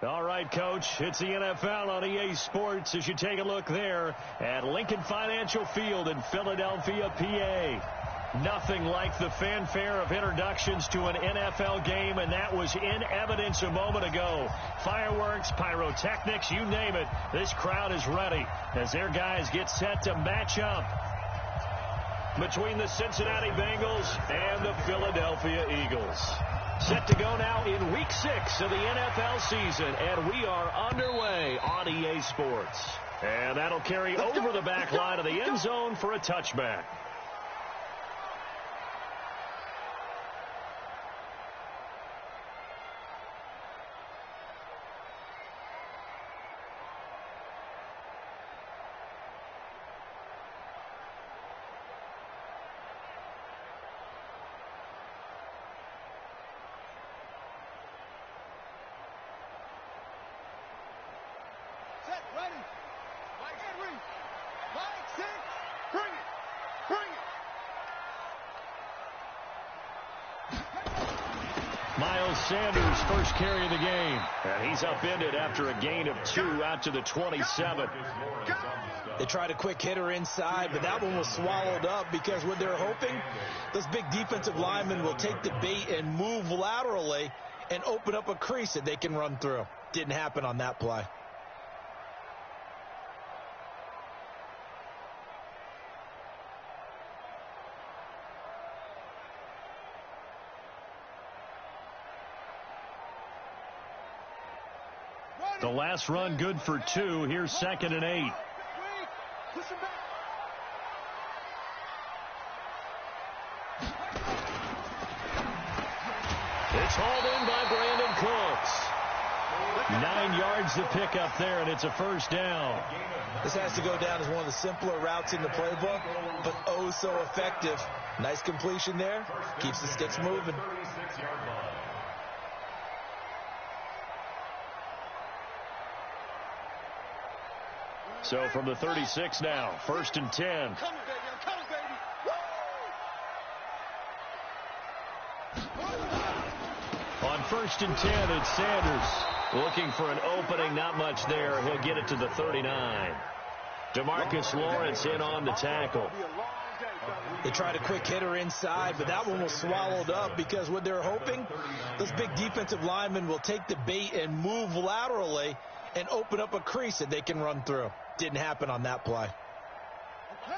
All right, Coach, it's the NFL on EA Sports as you take a look there at Lincoln Financial Field in Philadelphia, PA. Nothing like the fanfare of introductions to an NFL game, and that was in evidence a moment ago. Fireworks, pyrotechnics, you name it. This crowd is ready as their guys get set to match up between the Cincinnati Bengals and the Philadelphia Eagles. Set to go now in Week 6 of the NFL season, and we are underway on EA Sports. And that'll carry over the back line of the end zone for a touchback. Sanders' first carry of the game. And he's upended after a gain of 2 out to the 27. They tried a quick hitter inside, but that one was swallowed up because what they're hoping, those big defensive linemen will take the bait and move laterally and open up a crease that they can run through. Didn't happen on that play. The last run good for 2. Here's 2nd and 8. It's hauled in by Brandon Cooks. 9 yards to pick up there, and it's a first down. This has to go down as one of the simpler routes in the playbook, but oh so effective. Nice completion there. Keeps the sticks moving. So from the 36 now, 1st and 10. On 1st and 10, it's Sanders. Looking for an opening, not much there. He'll get it to the 39. DeMarcus Lawrence in on the tackle. They tried a quick hitter inside, but that one was swallowed up because what they're hoping, those big defensive linemen will take the bait and move laterally and open up a crease that they can run through. Didn't happen on that play.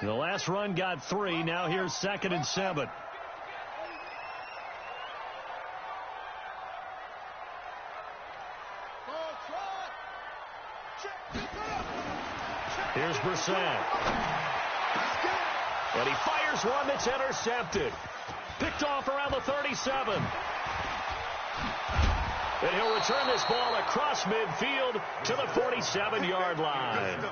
The last run got 3. Now here's 2nd and 7. Here's Brissett. And he fires one that's intercepted. Picked off around the 37. And he'll return this ball across midfield to the 47-yard line.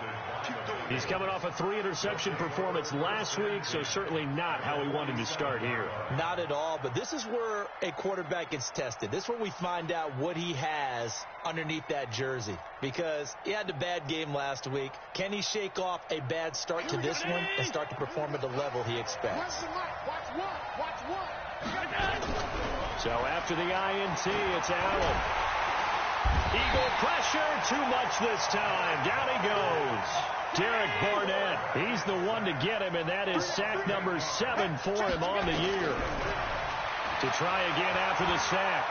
He's coming off a 3-interception performance last week, so certainly not how he wanted to start here. Not at all, but this is where a quarterback gets tested. This is where we find out what he has underneath that jersey, because he had a bad game last week. Can he shake off a bad start to this one and start to perform at the level he expects? So after the INT, it's Allen. Eagle pressure, too much this time. Down he goes. Derek Barnett, he's the one to get him, and that is sack number 7 for him on the year. To try again after the sack.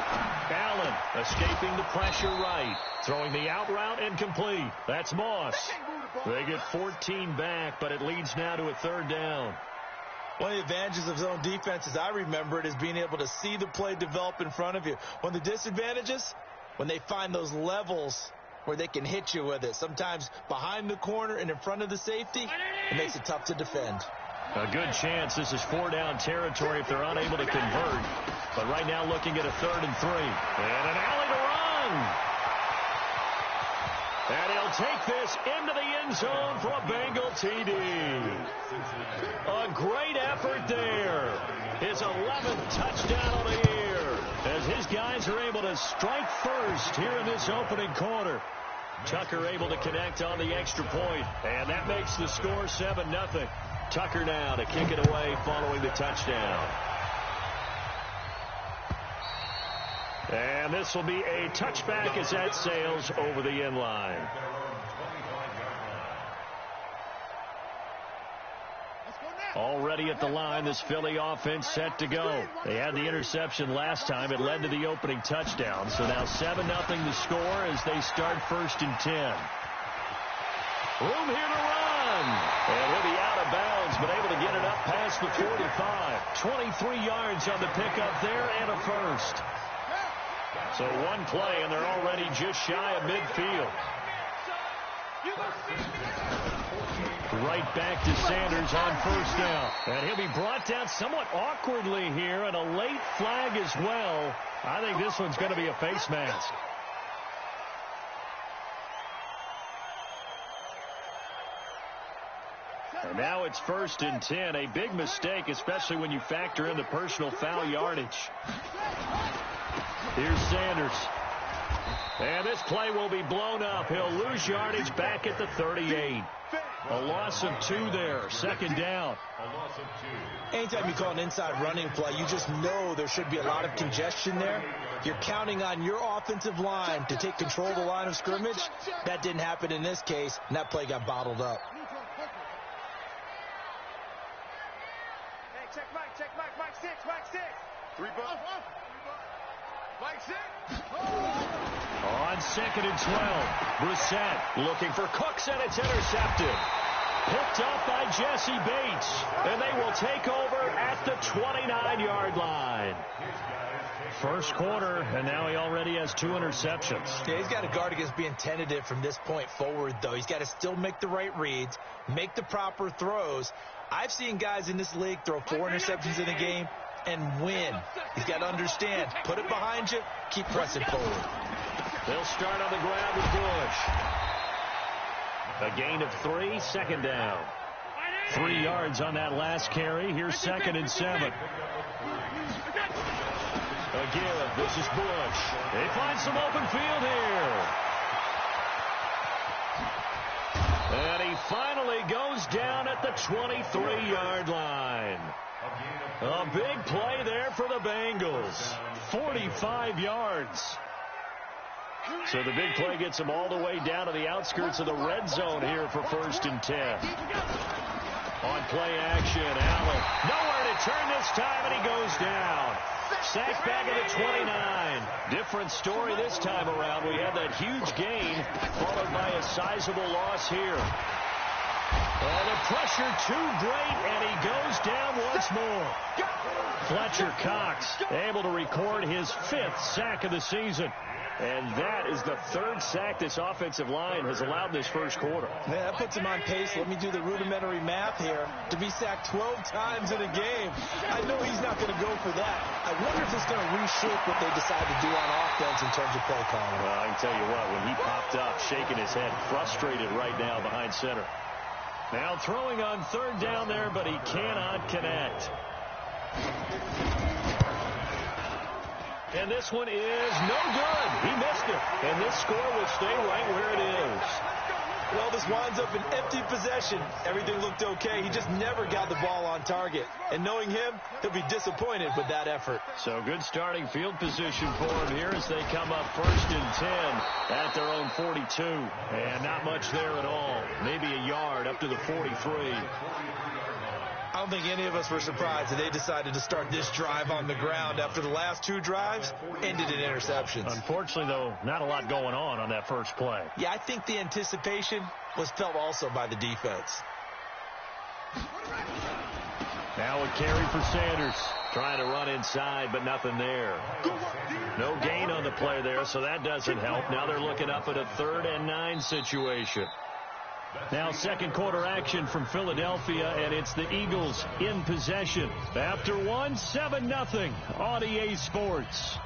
Allen escaping the pressure right. Throwing the out route incomplete. That's Moss. They get 14 back, but it leads now to a 3rd down. One of the advantages of zone defense, as I remember it, is being able to see the play develop in front of you. One of the disadvantages, when they find those levels where they can hit you with it. Sometimes behind the corner and in front of the safety, it makes it tough to defend. A good chance this is 4-down territory if they're unable to convert. But right now looking at a 3rd and 3. And an alley to run. And he'll take this into the end zone for a Bengal TD. A great effort there. His 11th touchdown on the year as his guys are able to strike first here in this opening quarter. Tucker able to connect on the extra point, and that makes the score 7-0. Tucker now to kick it away following the touchdown. And this will be a touchback as that sails over the end line. Already at the line, this Philly offense set to go. They had the interception last time. It led to the opening touchdown. So now 7-0 the score as they start 1st and 10. Room here to run. And he'll be out of bounds, but able to get it up past the 45. 23 yards on the pickup there and a first. So one play, and they're already just shy of midfield. Right back to Sanders on 1st down. And he'll be brought down somewhat awkwardly here, and a late flag as well. I think this one's going to be a face mask. And now it's 1st and 10. A big mistake, especially when you factor in the personal foul yardage. Here's Sanders. And this play will be blown up. He'll lose yardage back at the 38. A loss of 2 there. 2nd down. Anytime you call an inside running play, you just know there should be a lot of congestion there. You're counting on your offensive line to take control of the line of scrimmage. That didn't happen in this case, and that play got bottled up. Hey, check Mike 6. 3 bucks. Mike 6. On 2nd and 12, Brissett looking for Cooks, and it's intercepted. Picked up by Jesse Bates, and they will take over at the 29-yard line. First quarter, and now he already has 2 interceptions. Yeah, he's got to guard against being tentative from this point forward, though. He's got to still make the right reads, make the proper throws. I've seen guys in this league throw 4 interceptions in a game and win. He's got to understand, put it behind you, keep pressing forward. They'll start on the ground with Bush. A gain of 3, 2nd down. 3 yards on that last carry. Here's 2nd and 7. Again, this is Bush. They find some open field here. And he finally goes down at the 23-yard line. A big play there for the Bengals. 45 yards. So the big play gets him all the way down to the outskirts of the red zone here for 1st and 10. On play action, Allen. Nowhere to turn this time, and he goes down. Sacked back at the 29. Different story this time around. We had that huge gain, followed by a sizable loss here. And the pressure too great, and he goes down once more. Fletcher Cox able to record his 5th sack of the season. And that is the 3rd sack this offensive line has allowed this first quarter. Man, that puts him on pace. Let me do the rudimentary math here. To be sacked 12 times in a game. I know he's not going to go for that. I wonder if it's going to reshape what they decide to do on offense in terms of play calling. Well, I can tell you what, when he popped up, shaking his head, frustrated right now behind center. Now throwing on 3rd down there, but he cannot connect. And this one is no good. He missed it. And this score will stay right where it is. Well, this winds up an empty possession. Everything looked okay. He just never got the ball on target. And knowing him, he'll be disappointed with that effort. So good starting field position for him here as they come up 1st and 10 at their own 42. And not much there at all. Maybe a yard up to the 43. I don't think any of us were surprised that they decided to start this drive on the ground after the last 2 drives ended in interceptions. Unfortunately, though, not a lot going on that first play. Yeah, I think the anticipation was felt also by the defense. Now a carry for Sanders. Trying to run inside, but nothing there. No gain on the play there, so that doesn't help. Now they're looking up at a 3rd and 9 situation. Now second quarter action from Philadelphia, and it's the Eagles in possession. After 7-0 on EA Sports.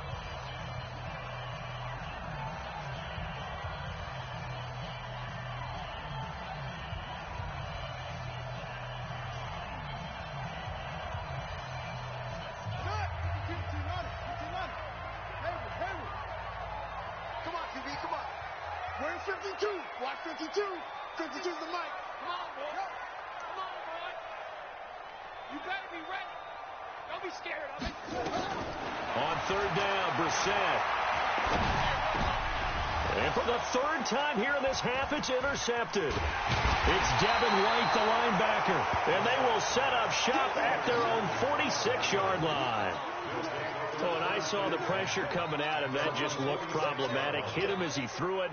Come on, QB, come on. We're in 52. Watch 52. 52's the mic. Come on, boy. Come on, boy. You better be ready. Don't be scared of it. On third down, Brissett. And for the third time here in this half, it's intercepted. It's Devin White, the linebacker. And they will set up shop at their own 46-yard line. Oh, and I saw the pressure coming at him. That just looked problematic. Hit him as he threw it,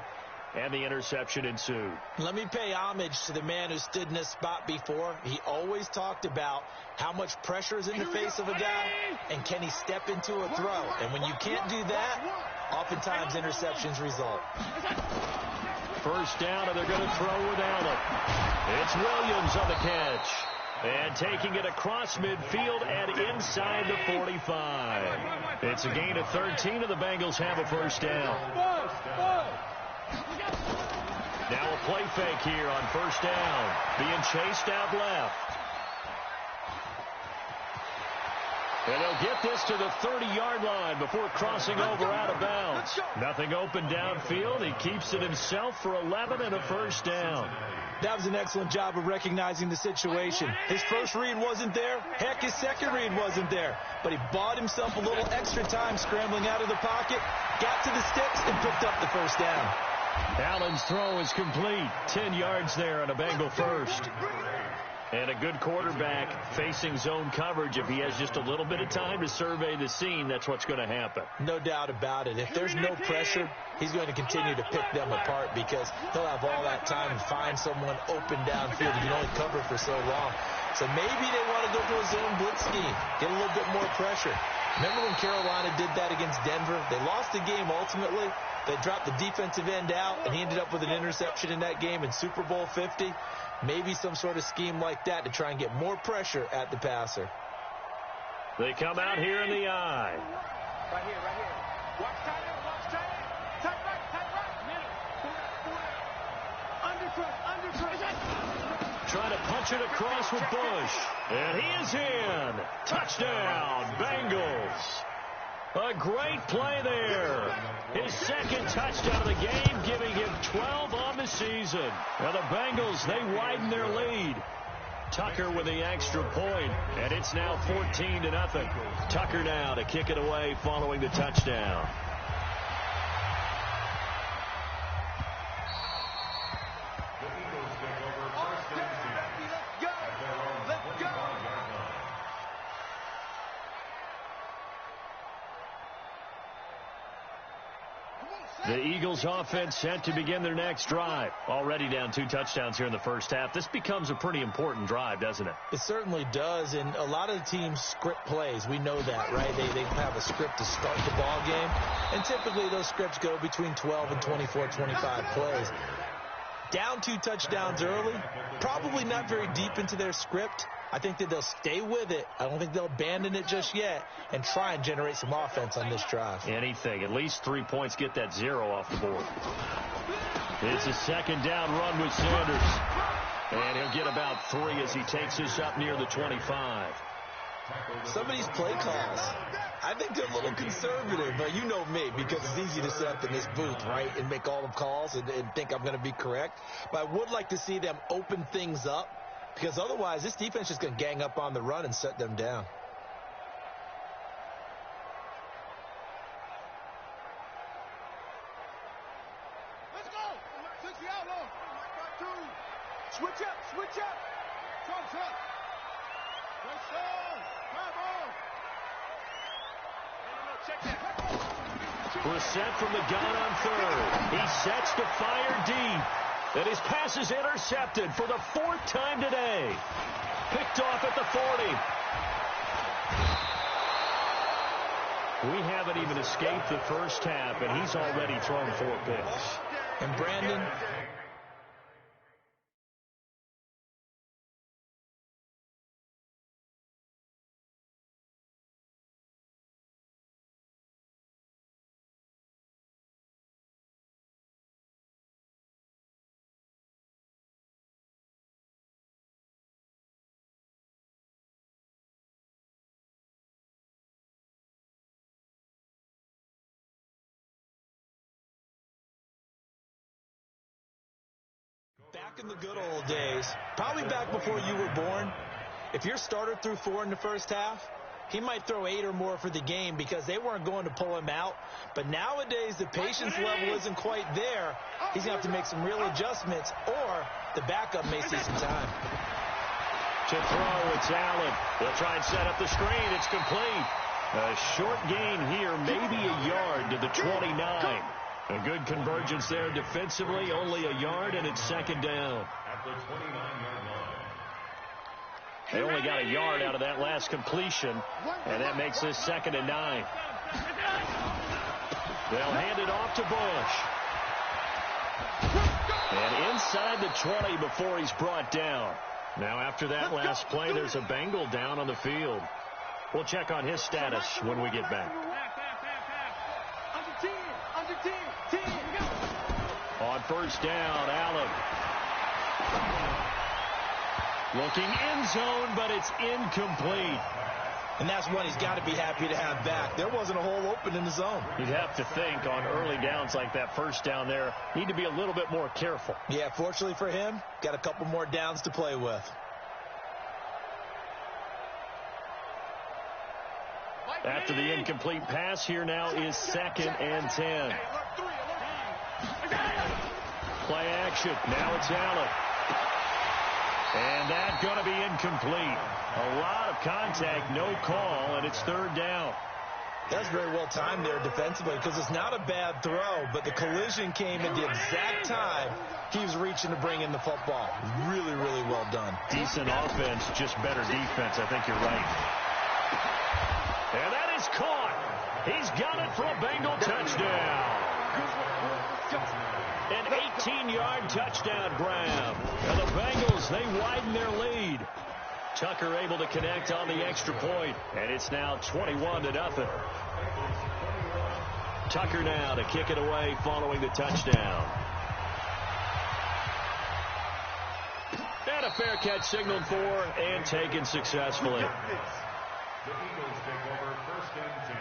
and the interception ensued. Let me pay homage to the man who stood in this spot before. He always talked about how much pressure is in the face of a guy, and can he step into a throw. And when you can't do that, oftentimes interceptions result. First down, and they're going to throw with Allen. It's Williams on the catch. And taking it across midfield and inside the 45. It's a gain of 13, and the Bengals have a first down. Now a play fake here on first down. Being chased out left. And they'll get this to the 30-yard line before crossing over out of bounds. Nothing open downfield. He keeps it himself for 11 and a first down. That was an excellent job of recognizing the situation. His first read wasn't there. Heck, his second read wasn't there. But he bought himself a little extra time scrambling out of the pocket, got to the sticks, and picked up the first down. Allen's throw is complete. 10 yards there on a Bengal first. And a good quarterback facing zone coverage. If he has just a little bit of time to survey the scene, that's what's going to happen. No doubt about it. If there's no pressure, he's going to continue to pick them apart because he'll have all that time to find someone open downfield. You can only cover for so long. So maybe they want to go to a zone blitz scheme, get a little bit more pressure. Remember when Carolina did that against Denver? They lost the game ultimately. They dropped the defensive end out, and he ended up with an interception in that game in Super Bowl 50. Maybe some sort of scheme like that to try and get more pressure at the passer. They come out here in the eye. Right here, right here. Watch tight end, watch tight end. Tight right. Middle. Undercut. Trying to punch it across with Bush. And he is in. Touchdown, Bengals. A great play there. His second touchdown of the game, giving him 12 on the season. Now the Bengals, they widen their lead. Tucker with the extra point, and it's now 14-0. Tucker now to kick it away following the touchdown. The Eagles offense set to begin their next drive. Already down 2 touchdowns here in the first half. This becomes a pretty important drive, doesn't it? It certainly does, and a lot of the teams script plays. We know that, right? They have a script to start the ball game, and typically those scripts go between 12 and 24, 25 plays. Down 2 touchdowns early, probably not very deep into their script. I think that they'll stay with it. I don't think they'll abandon it just yet and try and generate some offense on this drive. Anything. At least 3 points. Get that 0 off the board. It's a second down run with Sanders. And he'll get about 3 as he takes this up near the 25. Some of these play calls, I think they're a little conservative. But you know me, because it's easy to sit up in this booth, right, and make all the calls and think I'm going to be correct. But I would like to see them open things up, because otherwise this defense is going to gang up on the run and set them down. Let's go. 60 out low. Switch up. Trump. Let's go. Come on. No, check that. Brissett from the gun on third. He sets to fire deep. And his pass is intercepted for the 4th time today. Picked off at the 40. We haven't even escaped the first half, and he's already thrown 4 picks. And Brandon, back in the good old days, probably back before you were born, if your starter threw 4 in the first half, he might throw 8 or more for the game because they weren't going to pull him out. But nowadays, the patience level isn't quite there. He's going to have to make some real adjustments, or the backup may see some time. To throw, it's Allen. He'll try and set up the screen. It's complete. A short gain here, maybe a yard to the 29. A good convergence there defensively, only a yard, and it's second down. At the 29-yard line. They only got a yard out of that last completion, and that makes this 2nd and 9. They'll hand it off to Bush. And inside the 20 before he's brought down. Now after that last play, there's a Bengal down on the field. We'll check on his status when we get back. On first down, Allen. Looking end zone, but it's incomplete. And that's one he's got to be happy to have back. There wasn't a hole open in the zone. You'd have to think on early downs like that first down there, need to be a little bit more careful. Yeah, fortunately for him, got a couple more downs to play with. After the incomplete pass, here now is 2nd and 10. Play action. Now it's Allen. And that's going to be incomplete. A lot of contact, no call, and it's 3rd down. That's very well timed there defensively because it's not a bad throw, but the collision came at the exact time he was reaching to bring in the football. Really, really well done. Decent offense, just better defense. I think you're right. And that is caught. He's got it for a Bengal touchdown. An 18-yard touchdown grab. And the Bengals, they widen their lead. Tucker able to connect on the extra point, and it's now 21-0. Tucker now to kick it away following the touchdown. And a fair catch signaled for and taken successfully. The Eagles take over 1st and 10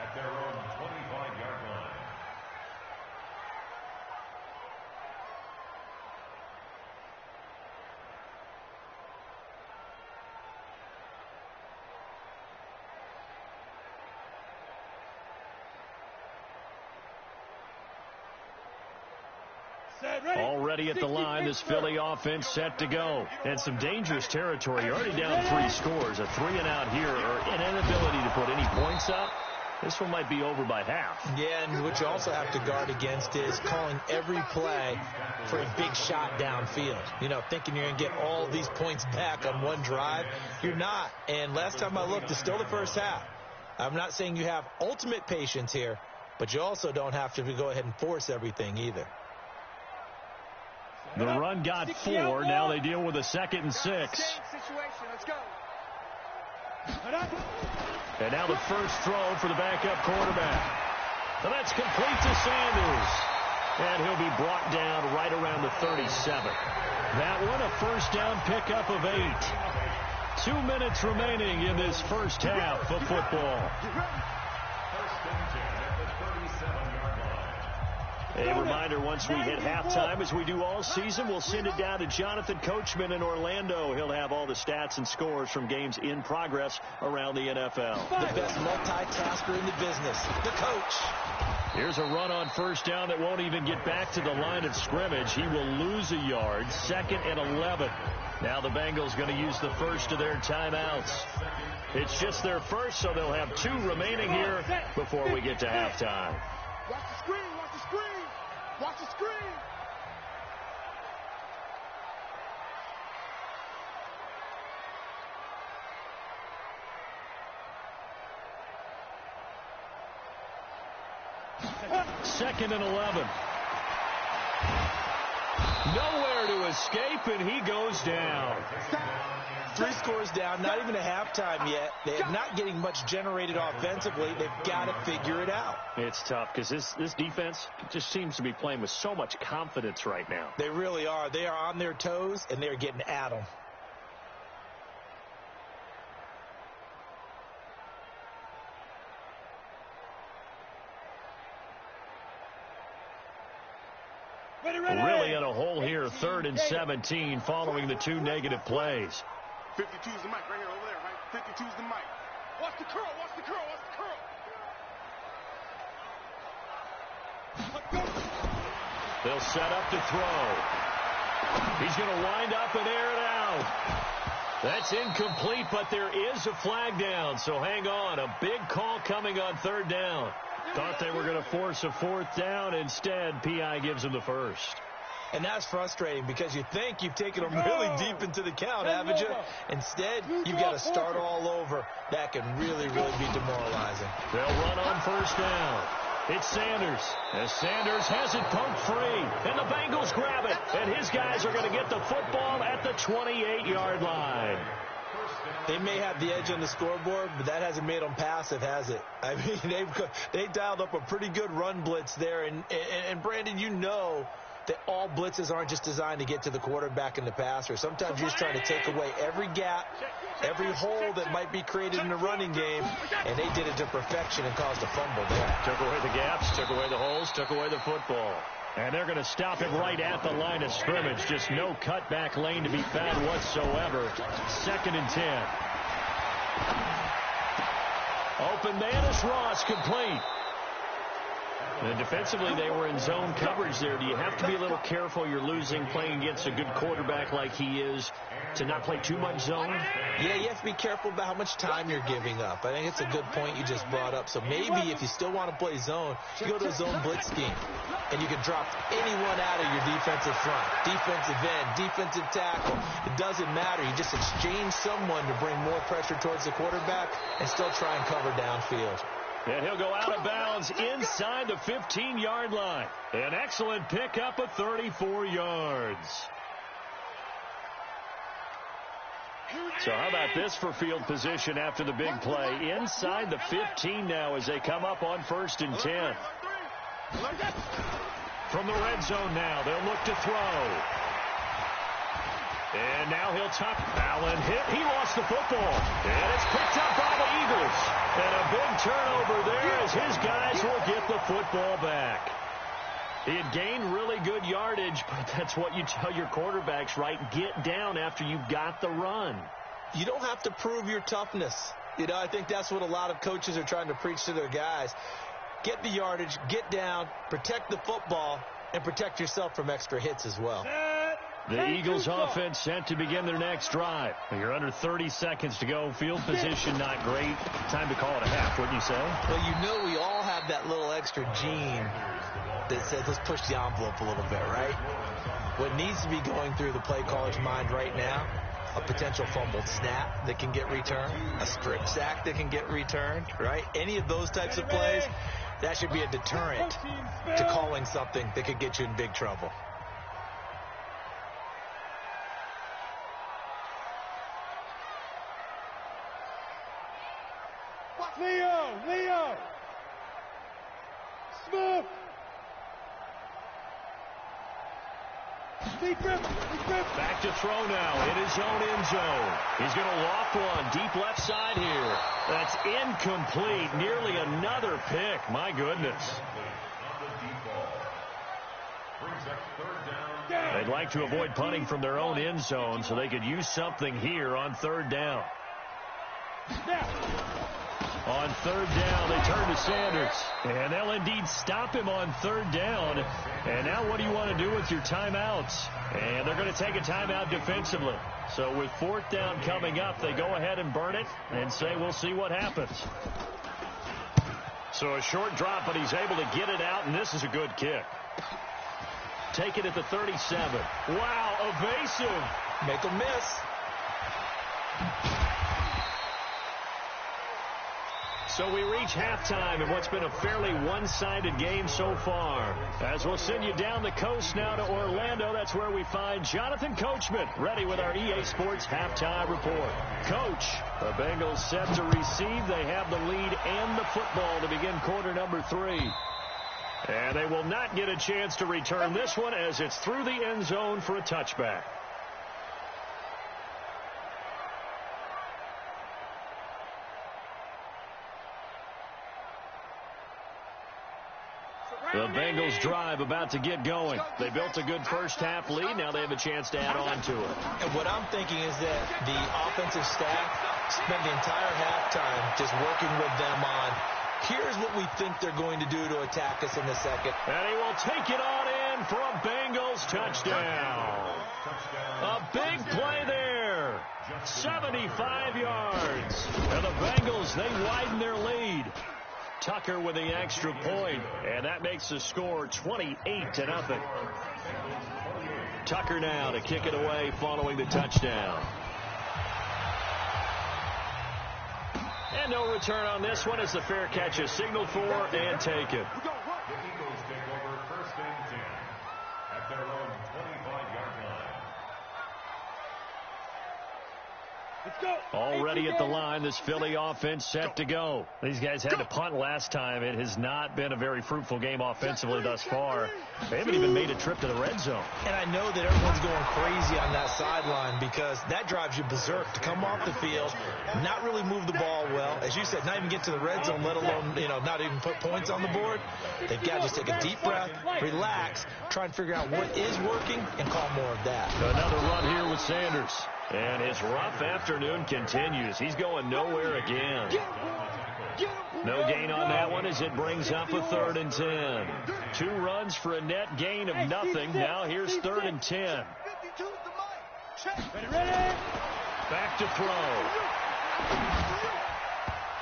at their own 25-yard line. Already at the line, this Philly offense set to go. And some dangerous territory. You're already down 3 scores. A 3-and-out here, or an inability to put any points up. This one might be over by half. Yeah, and what you also have to guard against is calling every play for a big shot downfield. You know, thinking you're going to get all these points back on one drive. You're not. And last time I looked, it's still the first half. I'm not saying you have ultimate patience here, but you also don't have to go ahead and force everything either. The run got 4. Now they deal with a 2nd and 6. Let's go. And now the first throw for the backup quarterback. And that's complete to Sanders. And he'll be brought down right around the 37. That one a first down pickup of 8. 2 minutes remaining in this first half of football. 1st and 10 at the 37-yard line. A reminder, once we hit halftime, as we do all season, we'll send it down to Jonathan Coachman in Orlando. He'll have all the stats and scores from games in progress around the NFL. The best multitasker in the business, the coach. Here's a run on first down that won't even get back to the line of scrimmage. He will lose a yard, 2nd and 11. Now the Bengals going to use the first of their timeouts. It's just their first, so they'll have 2 remaining here before we get to halftime. Watch the screen, watch the screen. Watch the screen. Second and 11. Nowhere to escape, and he goes down. 3 scores down, not even a halftime yet. They're not getting much generated offensively. They've got to figure it out. It's tough because this defense just seems to be playing with so much confidence right now. They really are. They are on their toes, and they're getting at them. Really in a hole here, 3rd and 17 following the 2 negative plays. 52's the mic right here over there, right? 52's the mic. Watch the curl, watch the curl, watch the curl. They'll set up to throw. He's going to wind up and air it out. That's incomplete, but there is a flag down, so hang on. A big call coming on third down. Thought they were going to force a fourth down. Instead, P.I. gives them the first. And that's frustrating because you think you've taken them really deep into the count, haven't you? Instead, you've got to start all over. That can really, really be demoralizing. They'll run on first down. It's Sanders. As Sanders has it poked free. And the Bengals grab it. And his guys are going to get the football at the 28-yard line. They may have the edge on the scoreboard, but that hasn't made them passive, has it? I mean, they dialed up a pretty good run blitz there. And Brandon, you know that all blitzes aren't just designed to get to the quarterback and the passer. Sometimes you're just trying to take away every gap, every hole that might be created in the running game, and they did it to perfection and caused a fumble there. Took away the gaps, took away the holes, took away the football. And they're going to stop him right at the line of scrimmage. Just no cutback lane to be found whatsoever. 2nd and 10. Open man is Ross, complete. And defensively, they were in zone coverage there. Do you have to be a little careful? You're losing playing against a good quarterback like he is to not play too much zone? Yeah, you have to be careful about how much time you're giving up. I think it's a good point you just brought up. So maybe if you still want to play zone, you go to a zone blitz scheme. And you can drop anyone out of your defensive front, defensive end, defensive tackle. It doesn't matter. You just exchange someone to bring more pressure towards the quarterback and still try and cover downfield. And he'll go out of bounds inside the 15-yard line. An excellent pickup of 34 yards. So how about this for field position after the big play? Inside the 15 now as they come up on 1st and 10. From the red zone now, they'll look to throw. And now he'll tuck. Allen hit. He lost the football. And it's picked up by the Eagles. And a big turnover there as his guys will get the football back. He had gained really good yardage, but that's what you tell your quarterbacks, right? Get down after you've got the run. You don't have to prove your toughness. You know, I think that's what a lot of coaches are trying to preach to their guys. Get the yardage, get down, protect the football, and protect yourself from extra hits as well. The Eagles offense set to begin their next drive. You're under 30 seconds to go. Field position not great. Time to call it a half, wouldn't you say? Well, you know we all have that little extra gene that says let's push the envelope a little bit, right? What needs to be going through the play caller's mind right now, a potential fumbled snap that can get returned, a strip sack that can get returned, right? Any of those types of plays, that should be a deterrent to calling something that could get you in big trouble. Leo! Smith! Back to throw now in his own end zone. He's going to loft one deep left side here. That's incomplete. Nearly another pick. My goodness. They'd like to avoid punting from their own end zone so they could use something here on 3rd down. On 3rd down, they turn to Sanders. And they'll indeed stop him on 3rd down. And now what do you want to do with your timeouts? And they're going to take a timeout defensively. So with 4th down coming up, they go ahead and burn it and say we'll see what happens. So a short drop, but he's able to get it out, and this is a good kick. Take it at the 37. Wow, evasive. Make a miss. So we reach halftime in what's been a fairly one-sided game so far. As we'll send you down the coast now to Orlando, that's where we find Jonathan Coachman, ready with our EA Sports Halftime Report. Coach, the Bengals set to receive. They have the lead and the football to begin quarter number 3. And they will not get a chance to return this one as it's through the end zone for a touchback. The Bengals drive about to get going. They built a good first-half lead. Now they have a chance to add on to it. And what I'm thinking is that the offensive staff spent the entire halftime just working with them on, here's what we think they're going to do to attack us in the second. And he will take it on in for a Bengals touchdown. A big play there. 75 yards. And the Bengals, they widen their lead. Tucker with the extra point, and that makes the score 28-0. Tucker now to kick it away following the touchdown. And no return on this one as the fair catch is signaled for and taken. The Eagles take over 1st and 10 at their own 25-yard line. Let's go. Already at the line, this Philly offense set to go. These guys had to punt last time. It has not been a very fruitful game offensively thus far. They haven't even made a trip to the red zone. And I know that everyone's going crazy on that sideline because that drives you berserk to come off the field, not really move the ball well. As you said, not even get to the red zone, let alone, not even put points on the board. They've got to just take a deep breath, relax, try and figure out what is working, and call more of that. Another run here with Sanders. And his rough afternoon continues. He's going nowhere again. No gain on that one as it brings up a 3rd and 10. 2 runs for a net gain of nothing. Now here's 3rd and 10. Back to throw.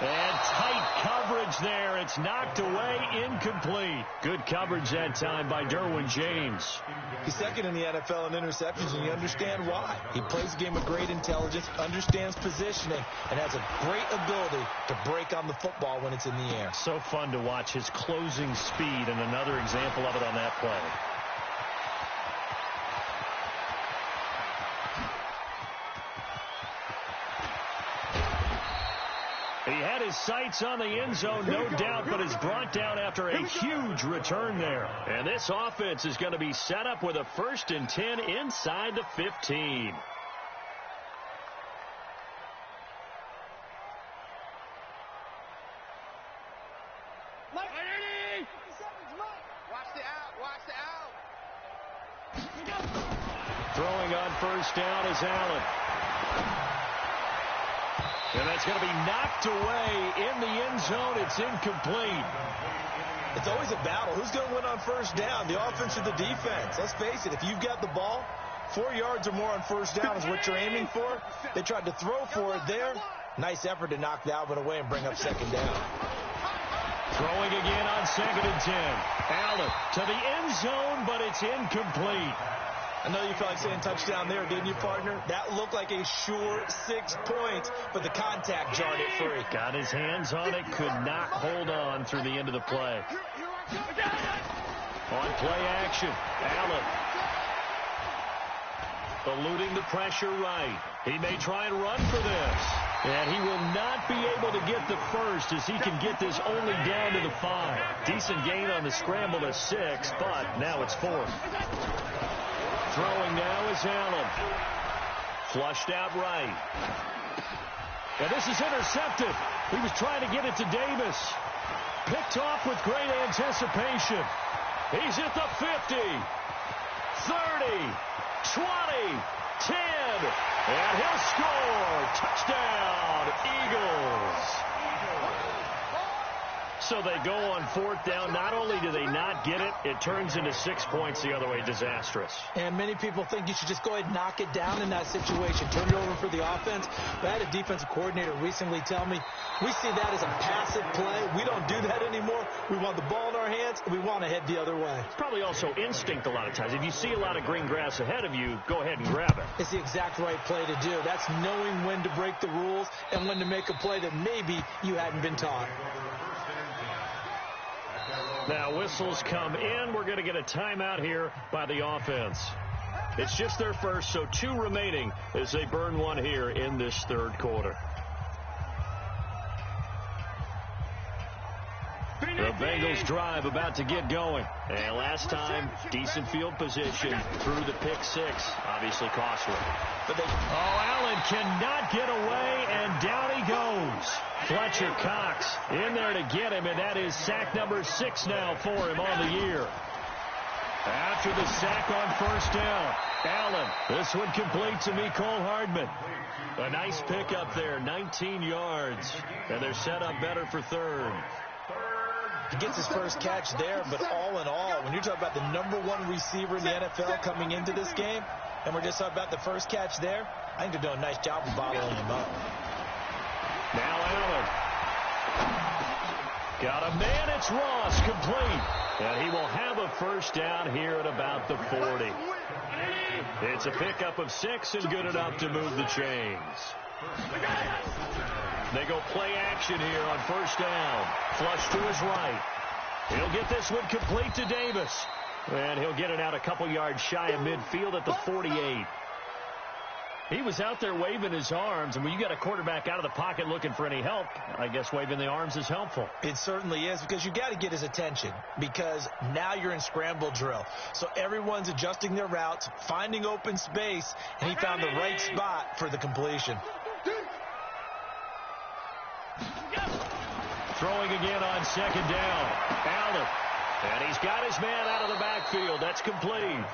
And tight coverage there. It's knocked away, incomplete. Good coverage that time by Derwin James. He's second in the NFL in interceptions, and you understand why. He plays a game with great intelligence, understands positioning, and has a great ability to break on the football when it's in the air. So fun to watch his closing speed, and another example of it on that play. He had his sights on the end zone, no doubt, but is brought down after a huge return there. And this offense is going to be set up with a 1st and 10 inside the 15. Throwing on 1st down is Allen. And that's going to be knocked away in the end zone. It's incomplete. It's always a battle. Who's going to win on 1st down, the offense or the defense? Let's face it, if you've got the ball, 4 yards or more on 1st down is what you're aiming for. They tried to throw for it there. Nice effort to knock that one away and bring up 2nd down. Throwing again on 2nd and 10. Allen to the end zone, but it's incomplete. I know you felt like saying touchdown there, didn't you, partner? That looked like a sure 6 points, but the contact jarred it free. Got his hands on it, could not hold on through the end of the play. On play action, Allen. Eluding the pressure right. He may try and run for this. And he will not be able to get the first as he can get this only down to the 5. Decent gain on the scramble to 6, but now it's 4th. Throwing now is Allen. Flushed out right. And this is intercepted. He was trying to get it to Davis. Picked off with great anticipation. He's at the 50, 30, 20, 10. And he'll score. Touchdown, Eagles. So they go on 4th down. Not only do they not get it, it turns into 6 points the other way. Disastrous. And many people think you should just go ahead and knock it down in that situation. Turn it over for the offense. But I had a defensive coordinator recently tell me, we see that as a passive play. We don't do that anymore. We want the ball in our hands, and we want to head the other way. It's probably also instinct a lot of times. If you see a lot of green grass ahead of you, go ahead and grab it. It's the exact right play to do. That's knowing when to break the rules and when to make a play that maybe you hadn't been taught. Now whistles come in. We're going to get a timeout here by the offense. It's just their first, so 2 remaining as they burn one here in this 3rd quarter. The Bengals drive about to get going. And last time, decent field position through the pick 6. Obviously costly. Allen cannot get away, and down he goes. Fletcher Cox in there to get him, and that is sack number 6 now for him on the year. After the sack on first down, Allen, this one complete to Mecole Hardman. A nice pickup there, 19 yards, and they're set up better for third. He gets his first catch there, but all in all, when you're talking about the #1 receiver in the NFL coming into this game, and we're just talking about the first catch there, I think they're doing a nice job of bottling him up. Now Allen. Got a man, it's Ross, complete. And he will have a first down here at about the 40. It's a pickup of 6 and good enough to move the chains. They go play action here on first down. Flush to his right. He'll get this one complete to Davis. And he'll get it out a couple yards shy of midfield at the 48. He was out there waving his arms, and when you got a quarterback out of the pocket looking for any help, I guess waving the arms is helpful. It certainly is, because you got to get his attention, because now you're in scramble drill. So everyone's adjusting their routes, finding open space, and he found the right spot for the completion. Throwing again on second down. Allen. And he's got his man out of the backfield. That's complete.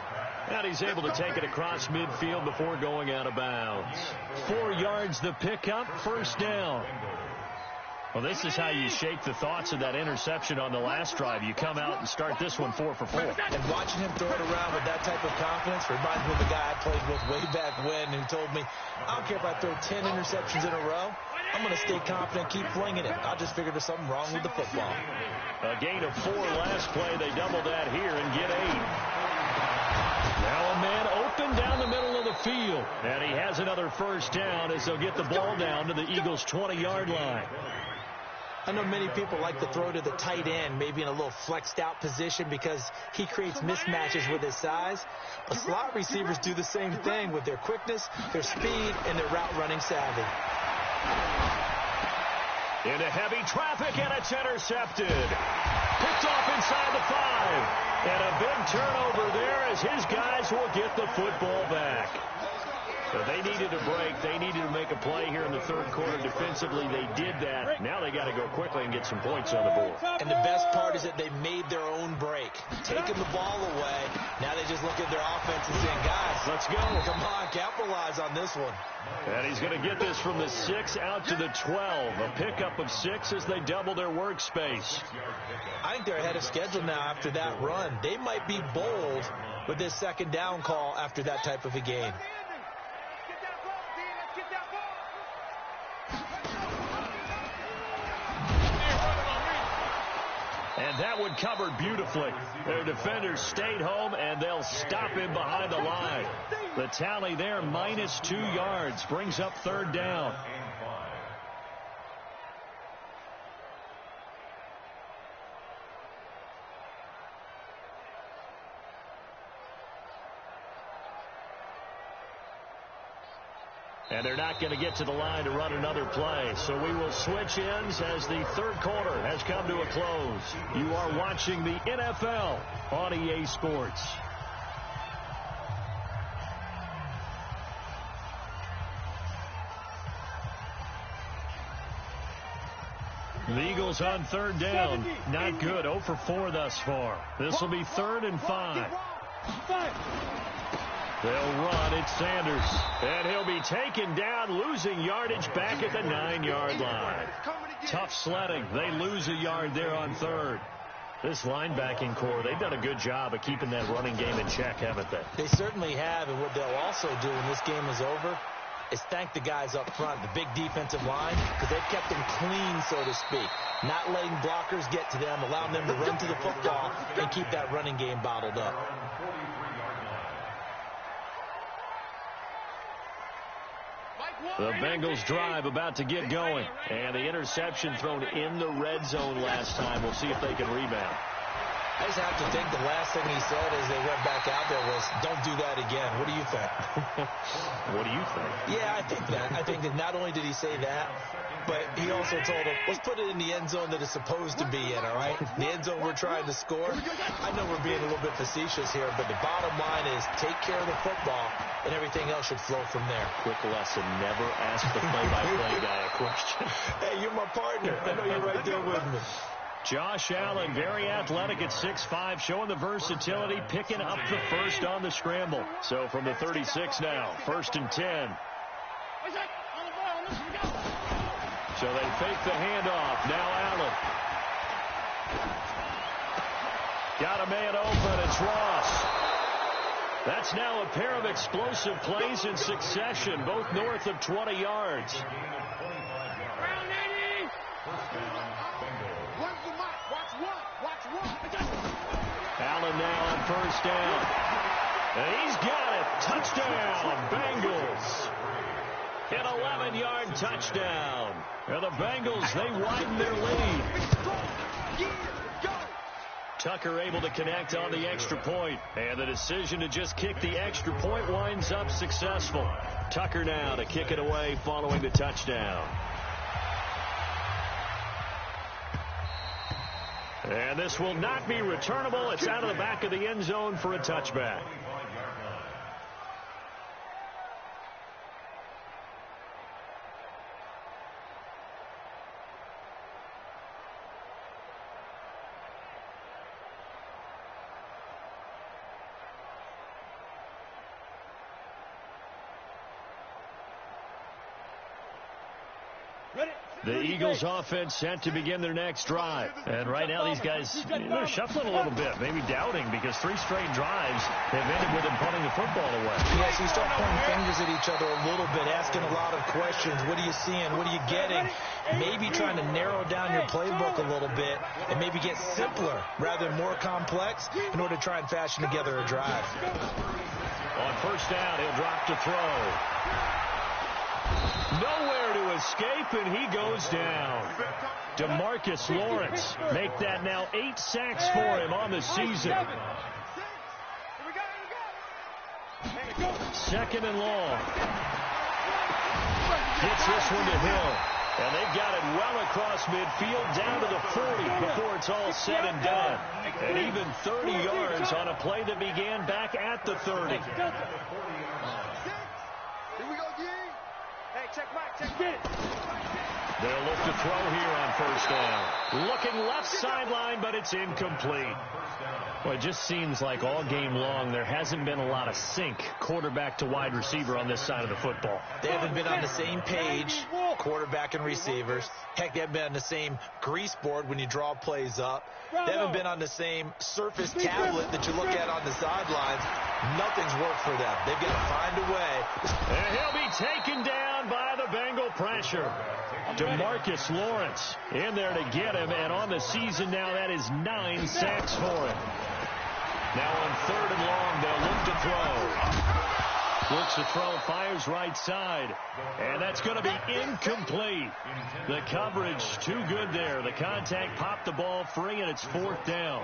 And he's able to take it across midfield before going out of bounds. 4 yards the pickup, first down. Well, this is how you shake the thoughts of that interception on the last drive. You come out and start this one 4 for 4. And watching him throw it around with that type of confidence reminds me of the guy I played with way back when who told me, I don't care if I throw 10 interceptions in a row. I'm going to stay confident, keep flinging it. I just figured there's something wrong with the football. A gain of 4 last play. They double that here and get 8. Now a man open down the middle of the field. And he has another first down as they'll get the ball down to the Eagles' 20-yard line. I know many people like to throw to the tight end, maybe in a little flexed out position because he creates mismatches with his size. But slot receivers do the same thing with their quickness, their speed, and their route running savvy. Into heavy traffic, and it's intercepted. Picked off inside the 5. And a big turnover there as his guys will get the football back. So they needed a break. They needed to make a play here in the third quarter. Defensively, they did that. Now they got to go quickly and get some points on the board. And the best part is that they made their own break. Taking the ball away. Now they just look at their offense and saying, guys, let's go. Come on, capitalize on this one. And he's going to get this from the 6 out to the 12. A pickup of 6 as they double their workspace. I think they're ahead of schedule now after that run. They might be bold with this second down call after that type of a game. And that one covered beautifully. Their defenders stayed home, and they'll stop him behind the line. The tally there, minus 2 yards, brings up third down. And they're not going to get to the line to run another play. So we will switch ends as the third quarter has come to a close. You are watching the NFL on EA Sports. The Eagles on third down. Not good. 0 for 4 thus far. This will be 3rd and 5. They'll run. It's Sanders. And he'll be taken down, losing yardage back at the 9-yard line. Tough sledding. They lose a yard there on third. This linebacking core, they've done a good job of keeping that running game in check, haven't they? They certainly have, and what they'll also do when this game is over is thank the guys up front, the big defensive line, because they've kept them clean, so to speak. Not letting blockers get to them, allowing them to run to the football and keep that running game bottled up. The Bengals drive about to get going. And the interception thrown in the red zone last time. We'll see if they can rebound. I just have to think the last thing he said as they went back out there was, don't do that again. What do you think? What do you think? Yeah, I think that. I think that not only did he say that, but he also told him, let's put it in the end zone that it's supposed to be in, all right? The end zone we're trying to score. I know we're being a little bit facetious here, but the bottom line is take care of the football, and everything else should flow from there. Quick lesson, never ask the play-by-play guy a question. Hey, you're my partner. I know you're right there with me. Josh Allen, very athletic at 6'5", showing the versatility, picking up the first on the scramble. So from the 36 now, 1st and 10. So they fake the handoff. Now Allen. Got a man open. It's Ross. That's now a pair of explosive plays in succession, both north of 20 yards. Allen now on 1st down. And he's got it. Touchdown, Bengals. An 11-yard touchdown. And the Bengals, they widen their lead. Tucker able to connect on the extra point. And the decision to just kick the extra point winds up successful. Tucker now to kick it away following the touchdown. And this will not be returnable. It's out of the back of the end zone for a touchback. The Eagles offense set to begin their next drive. And right now these guys, they're shuffling a little bit, maybe doubting, because 3 straight drives have ended with them punting the football away. Yeah, so you start pointing fingers at each other a little bit, asking a lot of questions. What are you seeing? What are you getting? Maybe trying to narrow down your playbook a little bit and maybe get simpler rather than more complex in order to try and fashion together a drive. On 1st down, he'll drop to throw. Nowhere to escape, and he goes down. DeMarcus Lawrence make that now 8 sacks for him on the season. 2nd and long. Gets this one to Hill. And they've got it well across midfield down to the 40 before it's all said and done. And even 30 yards on a play that began back at the 30. Here we go, D. Hey, check Mike, check it. They'll look to throw here on 1st down. Looking left sideline, but it's incomplete. Well, it just seems like all game long there hasn't been a lot of sync quarterback to wide receiver on this side of the football. They haven't been on the same page, quarterback and receivers. Heck, they haven't been on the same grease board when you draw plays up. They haven't been on the same surface tablet that you look at on the sidelines. Nothing's worked for them. They've got to find a way. And he'll be taken down by the Bengal pressure. DeMarcus Lawrence in there to get him, and on the season now that is 9 sacks for him. Now on 3rd and long, they'll look to throw. Looks to throw, fires right side, and that's going to be incomplete. The coverage too good there. The contact popped the ball free, and it's 4th down.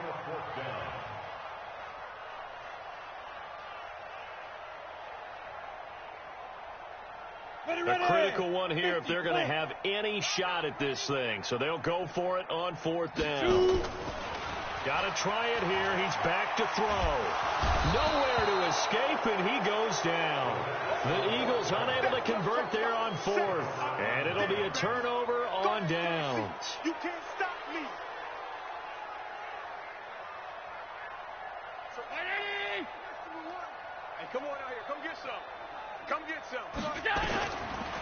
A critical one here if they're going to have any shot at this thing. So they'll go for it on 4th down. Got to try it here. He's back to throw. Nowhere to escape, and he goes down. The Eagles unable to convert there on 4th. And it'll be a turnover on downs. You can't stop me. Hey, come on out here. Come get some. Come get some.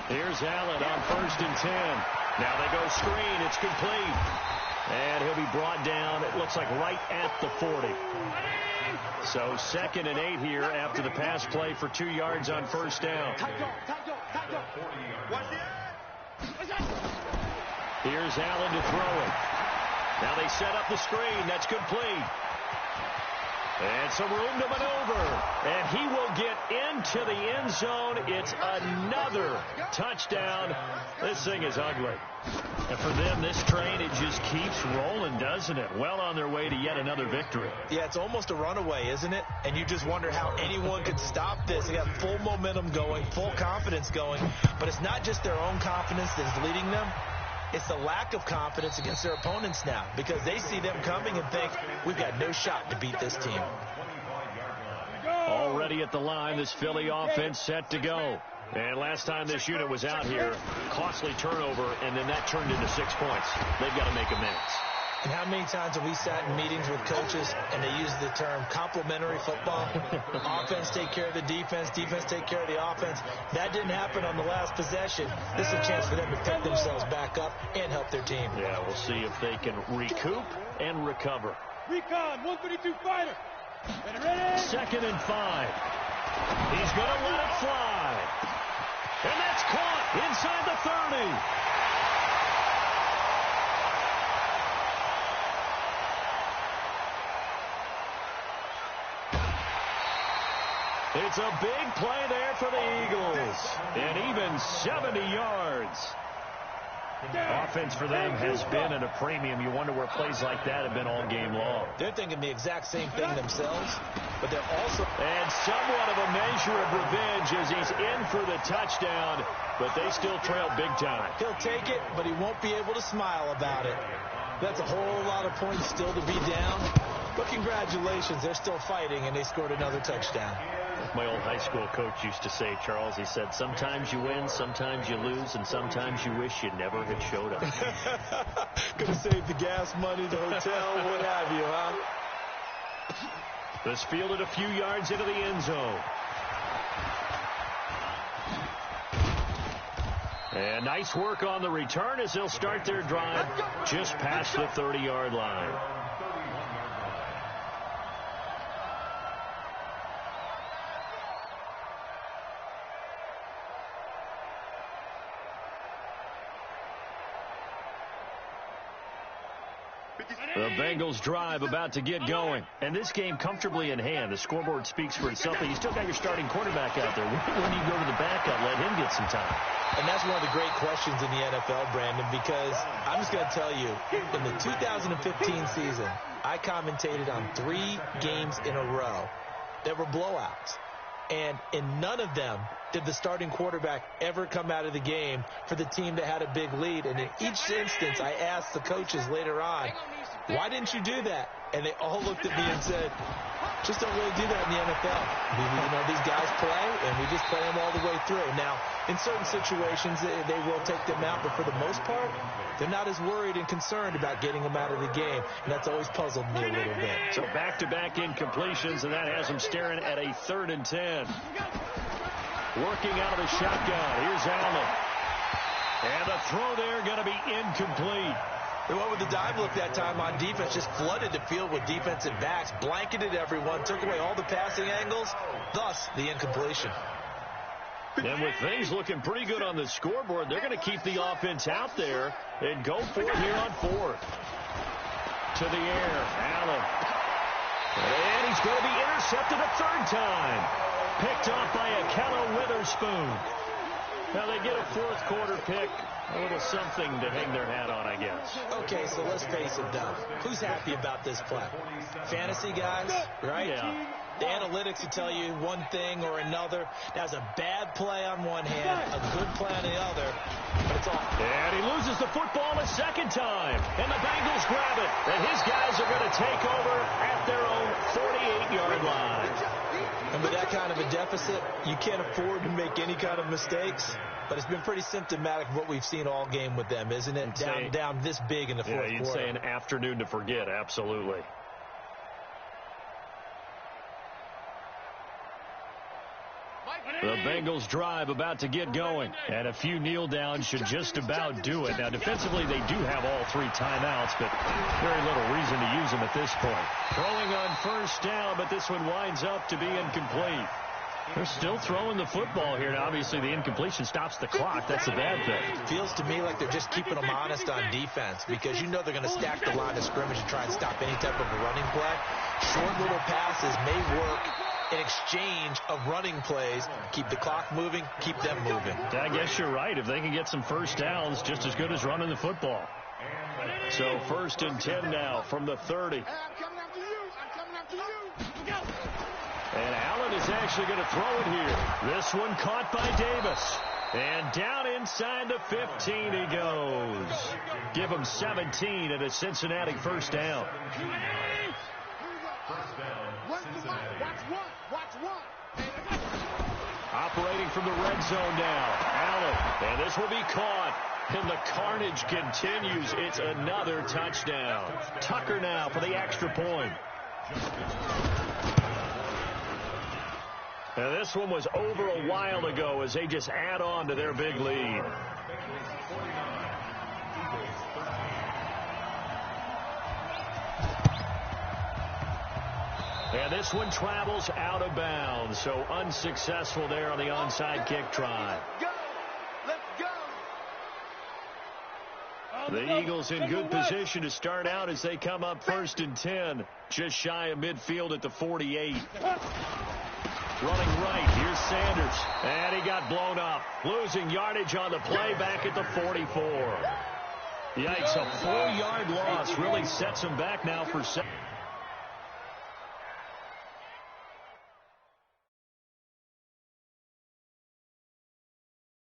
Here's Allen on 1st and 10. Now they go screen. It's complete. And he'll be brought down, it looks like, right at the 40. So 2nd and 8 here after the pass play for 2 yards on 1st down. Here's Allen to throw it. Now they set up the screen. That's complete. And some room to maneuver. And he will get into the end zone. It's another touchdown. This thing is ugly. And for them, this train, it just keeps rolling, doesn't it? Well on their way to yet another victory. Yeah, it's almost a runaway, isn't it? And you just wonder how anyone could stop this. They got full momentum going, full confidence going. But it's not just their own confidence that's leading them. It's the lack of confidence against their opponents now, because they see them coming and think, we've got no shot to beat this team. Already at the line, this Philly offense set to go. And last time this unit was out here, costly turnover, and then that turned into 6 points. They've got to make amends. And how many times have we sat in meetings with coaches and they use the term complementary football? Offense take care of the defense, defense take care of the offense. That didn't happen on the last possession. This is a chance for them to pick themselves back up and help their team. Yeah, we'll see if they can recoup and recover. Recon, 132 fighter. Ready? 2nd and 5. He's going to let it fly. And that's caught inside the 30. It's a big play there for the Eagles. And even 70 yards. Offense for them has been at a premium. You wonder where plays like that have been all game long. They're thinking the exact same thing themselves, but they're also... And somewhat of a measure of revenge as he's in for the touchdown, but they still trail big time. He'll take it, but he won't be able to smile about it. That's a whole lot of points still to be down. But congratulations, they're still fighting, and they scored another touchdown. My old high school coach used to say, Charles, he said, sometimes you win, sometimes you lose, and sometimes you wish you never had showed up. Could have saved the gas money, the hotel, what have you, huh? This fielded a few yards into the end zone. And nice work on the return as they'll start their drive just past the 30-yard line. The Bengals drive about to get going. And this game comfortably in hand. The scoreboard speaks for itself, but you still got your starting quarterback out there. When do you go to the backup, let him get some time? And that's one of the great questions in the NFL, Brandon, because I'm just going to tell you, in the 2015 season, I commentated on 3 games in a row that were blowouts. And in none of them did the starting quarterback ever come out of the game for the team that had a big lead. And in each instance, I asked the coaches later on, why didn't you do that? And they all looked at me and said, just don't really do that in the NFL. These guys play, and we just play them all the way through. Now, in certain situations, they will take them out, but for the most part, they're not as worried and concerned about getting them out of the game, and that's always puzzled me a little bit. So back-to-back incompletions, and that has them staring at a 3rd and 10. Working out of the shotgun. Here's Allen. And the throw there going to be incomplete. They went with the dive look that time on defense, just flooded the field with defensive backs, blanketed everyone, took away all the passing angles, thus the incompletion. And with things looking pretty good on the scoreboard, they're going to keep the offense out there and go for it here on 4th. To the air, Allen. And he's going to be intercepted a 3rd time. Picked off by Akello Witherspoon. Now they get a 4th quarter pick. A little something to hang their hat on, I guess. Okay, so let's face it, though. Who's happy about this play? Fantasy guys, right? Yeah. The analytics will tell you one thing or another. That's a bad play on one hand, a good play on the other, but it's all. And he loses the football a 2nd time. And the Bengals grab it. And his guys are going to take over at their own 48-yard line. And with that kind of a deficit, you can't afford to make any kind of mistakes. But it's been pretty symptomatic of what we've seen all game with them, isn't it? Down this big in the 4th quarter. Yeah, you'd say an afternoon to forget, absolutely. The Bengals drive about to get going. And a few kneel downs should just about do it. Now, defensively, they do have all 3 timeouts, but very little reason to use them at this point. Throwing on 1st down, but this one winds up to be incomplete. They're still throwing the football here. Now, obviously, the incompletion stops the clock. That's the bad thing. Feels to me like they're just keeping them honest on defense because you know they're going to stack the line of scrimmage and try and stop any type of a running play. Short little passes may work in exchange of running plays. Keep the clock moving, keep them moving. I guess you're right. If they can get some first downs, just as good as running the football. So 1st and 10 now from the 30. Hey, I'm coming after you. I'm coming after you. Go. And Allen is actually going to throw it here. This one caught by Davis. And down inside the 15 he goes. Give him 17 and a Cincinnati first down. Watch one. Operating from the red zone now. Allen. And this will be caught. And the carnage continues. It's another touchdown. Tucker now for the extra point. And this one was over a while ago as they just add on to their big lead. And this one travels out of bounds, so unsuccessful there on the onside kick try. Let's go. The Eagles in good position to start out as they come up 1st and 10, just shy of midfield at the 48. Running right, here's Sanders, and he got blown up. Losing yardage on the play back at the 44. Yikes, a 4-yard loss really sets him back now for 7.